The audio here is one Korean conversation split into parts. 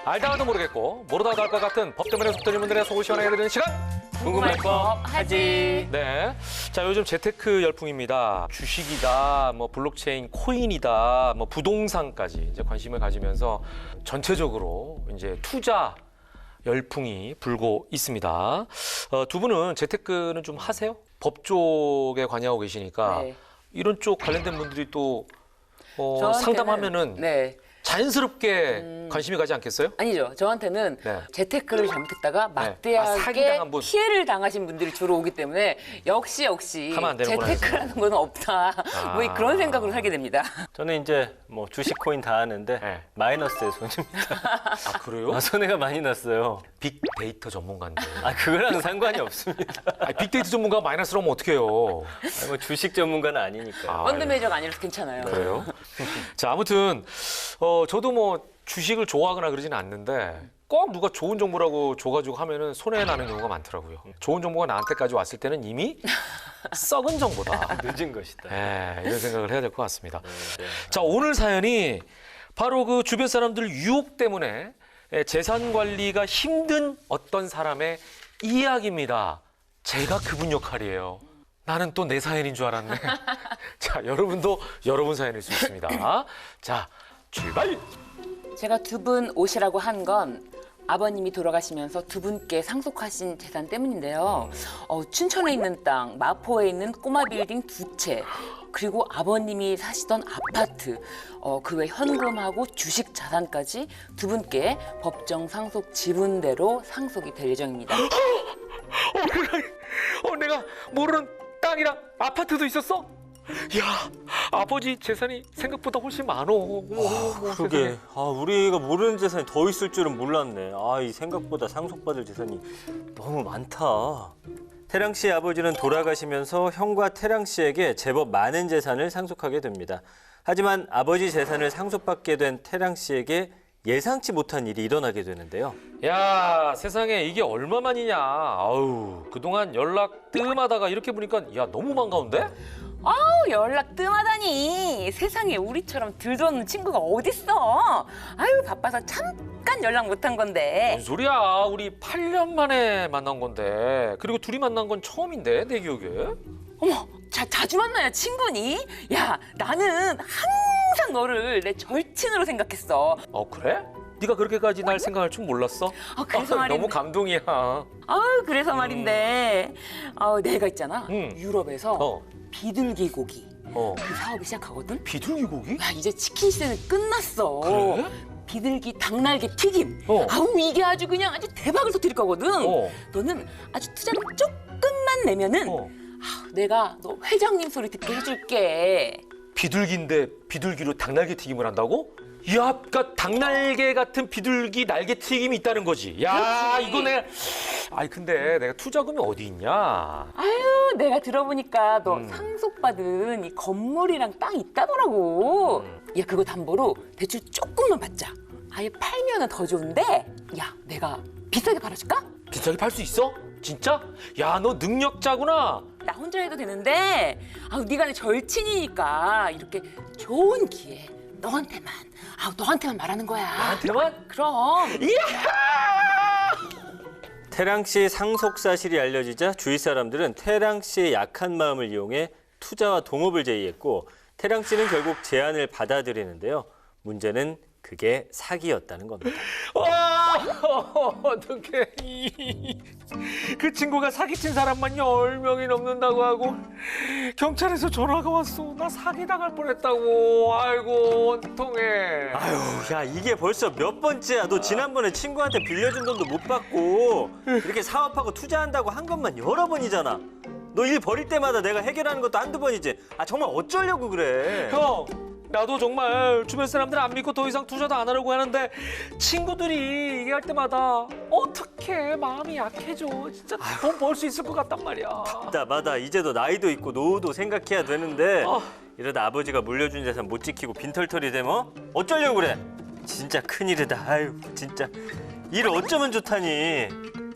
알다가도 모르겠고 모르다가도 알 것 같은 법 때문에 속 터진 분들의 속을 시원하게 해드리는 시간. 궁금할 법 하지. 네. 자, 요즘 재테크 열풍입니다. 주식이다, 뭐 블록체인, 코인이다, 뭐 부동산까지 이제 관심을 가지면서 전체적으로 이제 투자 열풍이 불고 있습니다. 두 분은 재테크는 좀 하세요? 법 쪽에 관여하고 계시니까 네. 이런 쪽 관련된 분들이 또 저한테는- 상담하면은 네. 자연스럽게 관심이 가지 않겠어요? 아니죠. 저한테는 네. 재테크를 잘못했다가 아, 막대하게 사기당한 분. 피해를 당하신 분들이 주로 오기 때문에 역시 하면 안 되는구나, 재테크라는 건 없다. 뭐 그런 생각으로 살게 됩니다. 저는 이제 뭐 주식 코인 다 하는데 네. 마이너스의 손입니다. 아, 그래요? 손해가 많이 났어요. 빅데이터 전문가인데. 그거랑 상관이 없습니다. 빅데이터 전문가가 마이너스로 하면 어떡해요? 뭐 주식 전문가는 아니니까요. 펀드 매니저가 아니라서 괜찮아요. 그래요? 자, 아무튼 저도 뭐 주식을 좋아하거나 그러지는 않는데 꼭 누가 좋은 정보라고 줘가지고 하면은 손해 나는 경우가 많더라고요. 좋은 정보가 나한테까지 왔을 때는 이미 썩은 정보다. 늦은 것이다. 이런 생각을 해야 될 것 같습니다. 네. 자, 오늘 사연이 바로 그 주변 사람들 유혹 때문에 재산 관리가 힘든 어떤 사람의 이야기입니다. 제가 그분 역할이에요. 나는 또 내 사연인 줄 알았네. 자, 여러분도 여러분 사연일 수 있습니다. 자, 출발! 제가 두 분 오시라고 한 건 아버님이 돌아가시면서 두 분께 상속하신 재산 때문인데요. 춘천에 있는 땅, 마포에 있는 꼬마 빌딩 2채, 그리고 아버님이 사시던 아파트, 그 외 현금하고 주식 자산까지 두 분께 법정 상속 지분대로 상속이 될 예정입니다. 내가 모르는 땅이랑 아파트도 있었어? 야, 아버지 재산이 생각보다 훨씬 많어. 그러게. 우리가 모르는 재산이 더 있을 줄은 몰랐네. 이 생각보다 상속받을 재산이 너무 많다. 태랑 씨의 아버지는 돌아가시면서 형과 태랑 씨에게 제법 많은 재산을 상속하게 됩니다. 하지만 아버지 재산을 상속받게 된 태랑 씨에게 예상치 못한 일이 일어나게 되는데요. 야, 세상에 이게 얼마만이냐. 아우, 그동안 연락 뜸하다가 이렇게 보니까 야, 너무 반가운데? 연락 뜸하다니. 세상에 우리처럼 들도 없는 친구가 어딨어. 아유, 바빠서 잠깐 연락 못한 건데. 뭔 소리야. 우리 8년 만에 만난 건데. 그리고 둘이 만난 건 처음인데, 내 기억에. 어머, 자주 만나야 친구니? 야, 나는 항상 너를 내 절친으로 생각했어. 그래? 네가 그렇게까지 날 생각할 줄 몰랐어? 그래서 말인데. 너무 감동이야. 그래서 말인데. 내가 있잖아. 유럽에서 어. 비둘기 고기. 어. 그 사업을 시작하거든? 비둘기 고기? 야, 이제 치킨 시대는 끝났어. 그래? 비둘기 닭날개 튀김. 어. 이게 아주 그냥 아주 대박을 터뜨릴 거거든. 너는 아주 투자를 조금만 내면은 내가 너 회장님 소리 듣게 해줄게. 비둘기인데 비둘기로 닭날개 튀김을 한다고? 야, 그러니까 닭날개 같은 비둘기 날개 튀김이 있다는 거지. 야, 그렇지. 이거 내가. 근데 내가 투자금이 어디 있냐? 내가 들어보니까 너 상속받은 이 건물이랑 땅 있다더라고. 야, 그거 담보로 대출 조금만 받자. 아예 팔면은 더 좋은데. 야, 내가 비싸게 팔아줄까? 비싸게 팔 수 있어? 진짜? 야, 너 능력자구나. 나 혼자 해도 되는데. 네가 내 절친이니까 이렇게 좋은 기회 너한테만 말하는 거야. 나한테만? 그럼. 태랑 씨 상속 사실이 알려지자 주위 사람들은 태랑 씨의 약한 마음을 이용해 투자와 동업을 제의했고 태랑 씨는 결국 제안을 받아들이는데요. 문제는 그게 사기였다는 겁니다. 어떡해. 그 친구가 사기친 사람만 10명이 넘는다고 하고 경찰에서 전화가 왔어. 나 사기당할 뻔했다고. 아이고, 원통해. 야, 이게 벌써 몇 번째야. 너 지난번에 친구한테 빌려준 돈도 못 받고 이렇게 사업하고 투자한다고 한 것만 여러 번이잖아. 너 일 벌일 때마다 내가 해결하는 것도 한두 번이지. 정말 어쩌려고 그래. 형, 나도 정말 주변 사람들 안 믿고 더 이상 투자도 안 하려고 하는데 친구들이 얘기할 때마다 어떻게 마음이 약해져. 진짜 돈 벌 수 있을 것 같단 말이야. 답답하다. 이제 너 나이도 있고 노후도 생각해야 되는데 이러다 아버지가 물려준 재산 못 지키고 빈털털이 되면 어쩌려고 그래. 진짜 큰일이다. 진짜 일 어쩌면 좋다니.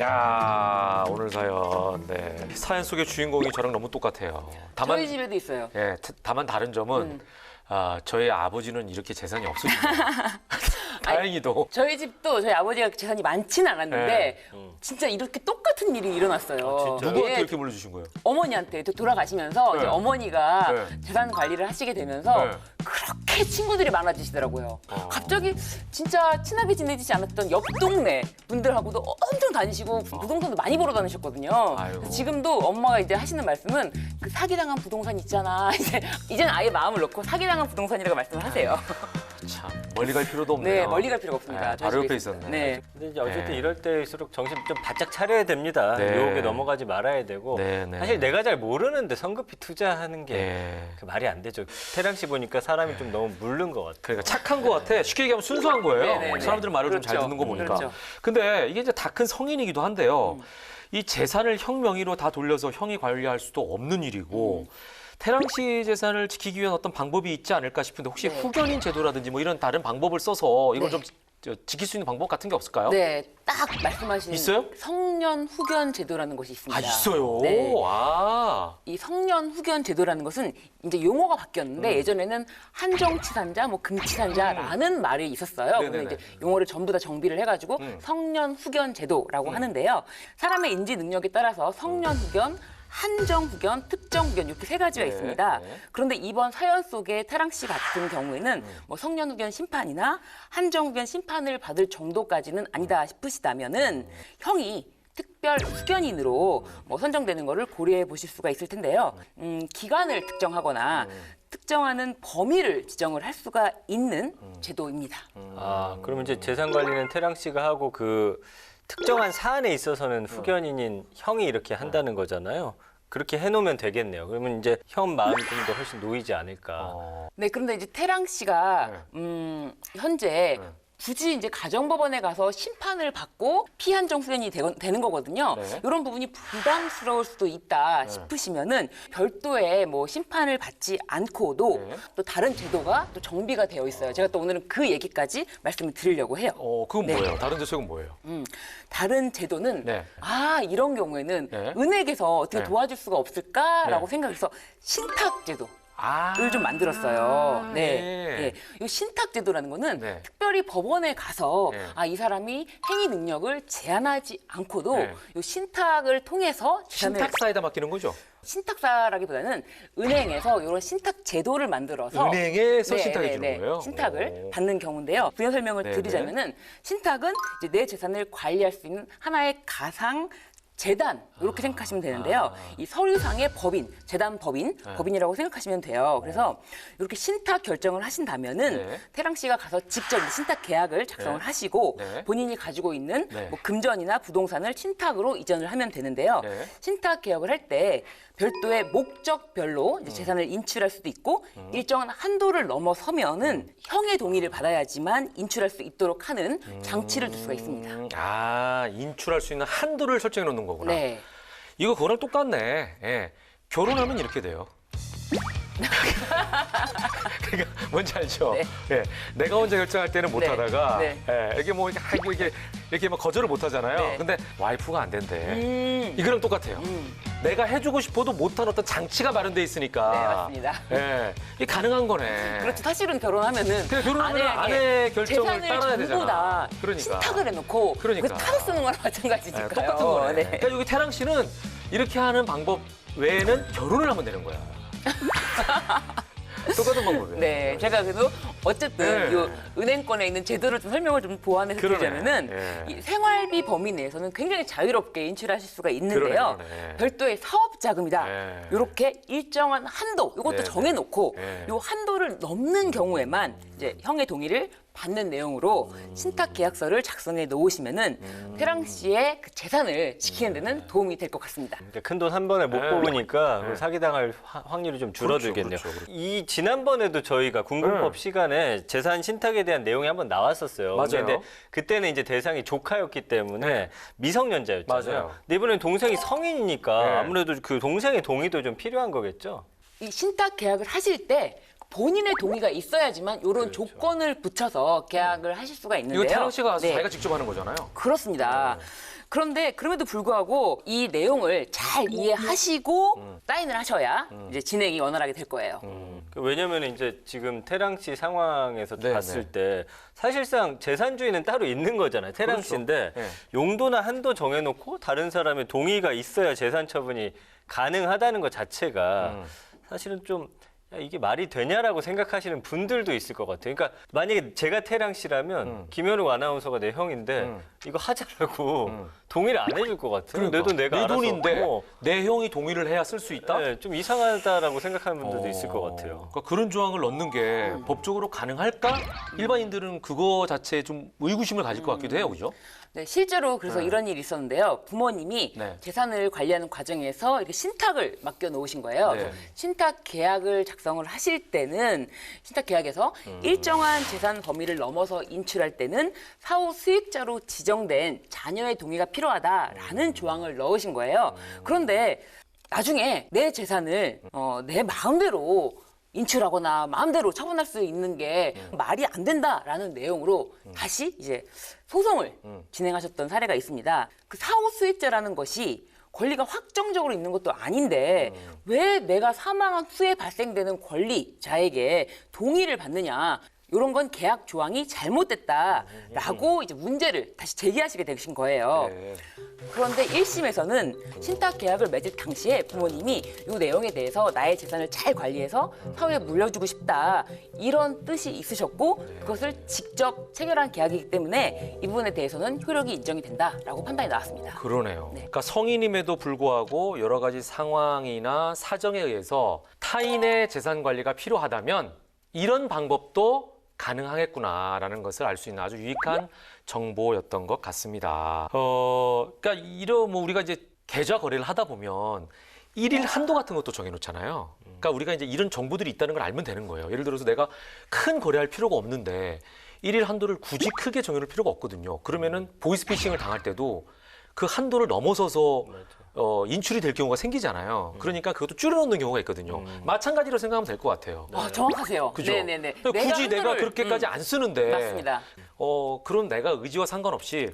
야, 오늘 사연. 네. 사연 속의 주인공이 저랑 너무 똑같아요. 다만, 저희 집에도 있어요. 다만 다른 점은 저희 아버지는 이렇게 재산이 없으시죠. 다행히도. 저희 집도 저희 아버지가 재산이 많지는 않았는데 네. 진짜 이렇게 똑같은 일이 일어났어요. 진짜요? 누구한테 예, 이렇게 물려주신 거예요? 어머니한테 돌아가시면서 네. 이제 어머니가 네. 재산 관리를 하시게 되면서 네. 그렇게 친구들이 많아지시더라고요. 어. 갑자기 진짜 친하게 지내지 않았던 옆 동네 분들하고도 엄청 다니시고 부동산도 많이 보러 다니셨거든요. 아이고. 그래서 지금도 엄마가 이제 하시는 말씀은 그 사기당한 부동산 있잖아. 이제는 아예 마음을 놓고 사기당한 부동산이라고 말씀을 하세요. 참 멀리 갈 필요도 없네요. 네, 멀리 갈 필요가 없습니다. 네, 저희 바로 집에 옆에 있습니다. 있었네. 네. 근데 이제 어쨌든 네. 이럴 때일수록 정신 좀 바짝 차려야 됩니다. 네. 유혹에 넘어가지 말아야 되고 네, 네. 사실 내가 잘 모르는데 성급히 투자하는 게 네. 그 말이 안 되죠. 태랑 씨 보니까 사람이 좀 너무 물른 것 같아요. 그러니까 착한 것 같아. 쉽게 얘기하면 순수한 거예요. 네, 네, 네. 사람들은 말을 좀 잘 그렇죠. 듣는 거 보니까. 그렇죠. 근데 이게 이제 다 큰 성인이기도 한데요. 이 재산을 형 명의로 다 돌려서 형이 관리할 수도 없는 일이고 태랑 씨 재산을 지키기 위한 어떤 방법이 있지 않을까 싶은데 혹시 네. 후견인 제도라든지 뭐 이런 다른 방법을 써서 이걸 네. 좀 지킬 수 있는 방법 같은 게 없을까요? 네, 딱 말씀하신 있어요? 성년 후견 제도라는 것이 있습니다. 아 있어요. 네. 아. 이 성년 후견 제도라는 것은 이제 용어가 바뀌었는데 예전에는 한정치산자, 뭐 금치산자라는 말이 있었어요. 근데 네네네. 이제 용어를 전부 다 정비를 해가지고 음. 성년 후견 제도라고 하는데요. 사람의 인지 능력에 따라서 성년 후견, 한정 후견, 특정 후견 이렇게 세 가지가 네, 있습니다. 네. 그런데 이번 사연 속의 태랑 씨 같은 경우에는 뭐 성년 후견 심판이나 한정 후견 심판을 받을 정도까지는 아니다 싶으시다면은 형이 특별 후견인으로 뭐 선정되는 거를 고려해 보실 수가 있을 텐데요. 기간을 특정하거나 특정하는 범위를 지정을 할 수가 있는 제도입니다. 아, 그러면 이제 재산 관리는 태랑 씨가 하고 그 특정한 사안에 있어서는 후견인인 형이 이렇게 한다는 거잖아요. 그렇게 해놓으면 되겠네요. 그러면 이제 형 마음이 좀 더 훨씬 놓이지 않을까. 네, 그런데 이제 태랑 씨가 현재 굳이 이제 가정법원에 가서 심판을 받고 피한정 후견이 되는 거거든요. 네. 이런 부분이 부담스러울 수도 있다 싶으시면은 별도의 뭐 심판을 받지 않고도 네. 또 다른 제도가 또 정비가 되어 있어요. 제가 또 오늘은 그 얘기까지 말씀을 드리려고 해요. 그건 네. 뭐예요? 다른 대책은 뭐예요? 다른 제도는 네. 이런 경우에는 네. 은행에서 어떻게 네. 도와줄 수가 없을까라고 네. 생각해서 신탁 제도. 아. 를 좀 만들었어요. 네. 네. 이 신탁 제도라는 거는 네. 특별히 법원에 가서 네. 이 사람이 행위 능력을 제한하지 않고도 네. 이 신탁을 통해서 재산을 신탁사에다 맡기는 거죠? 신탁사라기보다는 은행에서 이런 신탁 제도를 만들어서 은행에서 신탁해 주는 거예요? 신탁을 오. 받는 경우인데요. 부연 설명을 네, 드리자면은 신탁은 이제 내 재산을 관리할 수 있는 하나의 가상 재단 이렇게 생각하시면 되는데요. 이 서류상의 법인, 재단 법인, 네. 법인이라고 생각하시면 돼요. 그래서 이렇게 신탁 결정을 하신다면은 네. 태랑 씨가 가서 직접 이 신탁 계약을 작성을 네. 하시고 네. 본인이 가지고 있는 네. 뭐 금전이나 부동산을 신탁으로 이전을 하면 되는데요. 네. 신탁 계약을 할 때 별도의 목적별로 이제 재산을 인출할 수도 있고 일정한 한도를 넘어서면은 형의 동의를 받아야지만 인출할 수 있도록 하는 장치를 둘 수가 있습니다. 인출할 수 있는 한도를 설정해 놓는 거구나. 네. 이거 그거랑 똑같네. 예. 결혼하면 이렇게 돼요. 그러니까 뭔지 알죠? 네. 예. 내가 혼자 결정할 때는 못 네. 하다가 네. 예. 이게 뭐 이렇게 막 거절을 못 하잖아요. 네. 근데 와이프가 안 된대. 이거랑 똑같아요. 내가 해주고 싶어도 못한 어떤 장치가 마련돼 있으니까. 네, 맞습니다. 예. 이게 가능한 거네. 그렇죠. 사실은 결혼하면은 그냥 결혼하면 아내에게 아내의 결정을 재산을 따라야 전부 되잖아. 다 그러니까. 신탁을 해놓고 그러니까. 그 타서 쓰는 거랑 예, 마찬가지니까요. 똑같은 거네. 네. 그러니까 여기 태랑 씨는 이렇게 하는 방법 외에는 결혼을 하면 되는 거야. 똑같은 방법이에요. 네, 제가 그래도 어쨌든 네. 이 은행권에 있는 제도를 좀 설명을 좀 보완해서 그러네. 드리자면은 예. 이 생활비 범위 내에서는 굉장히 자유롭게 인출하실 수가 있는데요. 그러네. 별도의 사업 자금이다. 네. 이렇게 일정한 한도 이것도 네. 정해놓고 네. 이 한도를 넘는 경우에만 이제 형의 동의를 받는 내용으로 신탁 계약서를 작성해 놓으시면은 태랑 씨의 그 재산을 지키는 데는 도움이 될 것 같습니다. 큰 돈 한 번에 못 네. 뽑으니까 네. 사기당할 확률이 좀 줄어들겠네요. 그렇죠, 그렇죠. 이 지난번에도 저희가 궁금법 네. 시간에 재산 신탁에 대한 내용이 한번 나왔었어요. 맞아요. 근데 그때는 이제 대상이 조카였기 때문에 네. 미성년자였잖아요. 맞아요. 근데 이번엔 동생이 성인이니까 네. 아무래도 그 동생의 동의도 좀 필요한 거겠죠. 이 신탁 계약을 하실 때 본인의 동의가 있어야지만 이런 조건을 붙여서 계약을 하실 수가 있는데요. 이거 태랑 씨가 네. 자기가 직접 하는 거잖아요. 그렇습니다. 그런데 그럼에도 불구하고 이 내용을 잘 이해하시고 사인을 하셔야 이제 진행이 원활하게 될 거예요. 왜냐면 이제 지금 태랑 씨 상황에서 네, 봤을 네. 때 사실상 재산주의는 따로 있는 거잖아요. 태랑 그렇죠. 씨인데 네. 용도나 한도 정해놓고 다른 사람의 동의가 있어야 재산 처분이 가능하다는 것 자체가 사실은 좀 야, 이게 말이 되냐라고 생각하시는 분들도 있을 것 같아요. 그러니까 만약에 제가 태랑 씨라면 김현욱 아나운서가 내 형인데 이거 하자라고 동의를 안 해줄 것 같아요. 내 돈 내가 내 알아서. 돈인데 내 형이 동의를 해야 쓸 수 있다? 네, 좀 이상하다라고 생각하는 분들도 있을 것 같아요. 그러니까 그런 조항을 넣는 게 법적으로 가능할까? 일반인들은 그거 자체에 좀 의구심을 가질 것 같기도 해요, 그죠? 네, 실제로 그래서 이런 일이 있었는데요. 부모님이 네. 재산을 관리하는 과정에서 이렇게 신탁을 맡겨 놓으신 거예요. 네. 그래서 신탁 계약을 작성을 하실 때는 신탁 계약에서 일정한 재산 범위를 넘어서 인출할 때는 사후 수익자로 지정된 자녀의 동의가 필요하다라는 조항을 넣으신 거예요. 그런데 나중에 내 재산을 내 마음대로 인출하거나 마음대로 처분할 수 있는 게 말이 안 된다라는 내용으로 다시 이제 소송을 진행하셨던 사례가 있습니다. 그 사후 수익자라는 것이 권리가 확정적으로 있는 것도 아닌데 왜 내가 사망한 후에 발생되는 권리자에게 동의를 받느냐? 이런 건 계약 조항이 잘못됐다라고 이제 문제를 다시 제기하시게 되신 거예요. 네. 그런데 1심에서는 신탁 계약을 맺을 당시에 부모님이 이 내용에 대해서 나의 재산을 잘 관리해서 사후에 물려주고 싶다 이런 뜻이 있으셨고 그것을 직접 체결한 계약이기 때문에 이 부분에 대해서는 효력이 인정이 된다라고 판단이 나왔습니다. 그러네요. 네. 그러니까 성인임에도 불구하고 여러 가지 상황이나 사정에 의해서 타인의 재산 관리가 필요하다면 이런 방법도 가능하겠구나라는 것을 알 수 있는 아주 유익한 정보였던 것 같습니다. 그러니까 뭐 우리가 이제 계좌 거래를 하다 보면 일일 한도 같은 것도 정해놓잖아요. 그러니까 우리가 이제 이런 정보들이 있다는 걸 알면 되는 거예요. 예를 들어서 내가 큰 거래할 필요가 없는데 일일 한도를 굳이 크게 정해놓을 필요가 없거든요. 그러면은 보이스피싱을 당할 때도 그 한도를 넘어서서 인출이 될 경우가 생기잖아요. 그러니까 그것도 줄여놓는 경우가 있거든요. 마찬가지로 생각하면 될 것 같아요. 정확하세요. 그죠? 네네네. 굳이 내가 한도를- 그렇게까지 안 쓰는데 맞습니다. 그럼 내가 의지와 상관없이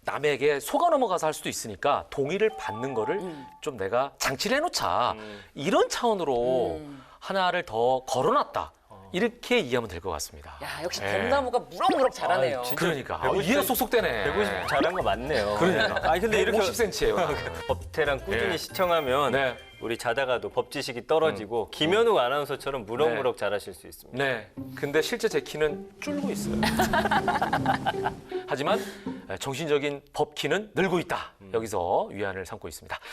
남에게 속아 넘어가서 할 수도 있으니까 동의를 받는 거를 좀 내가 장치를 해놓자. 이런 차원으로 하나를 더 걸어놨다. 이렇게 이해하면 될 것 같습니다. 야 역시 네. 뱀나무가 무럭무럭 자라네요. 아, 진짜 그러니까 150 이해가 쏙쏙 되네. 150 잘한 거 맞네요. 그러니까. 아니 근데 이렇게 50cm예요. 법태랑 꾸준히 네. 시청하면 네. 우리 자다가도 법 지식이 떨어지고 김현욱 아나운서처럼 무럭무럭 잘하실 수 있습니다. 네. 근데 실제 제 키는 줄고 있어요. 하지만 정신적인 법 키는 늘고 있다. 여기서 위안을 삼고 있습니다.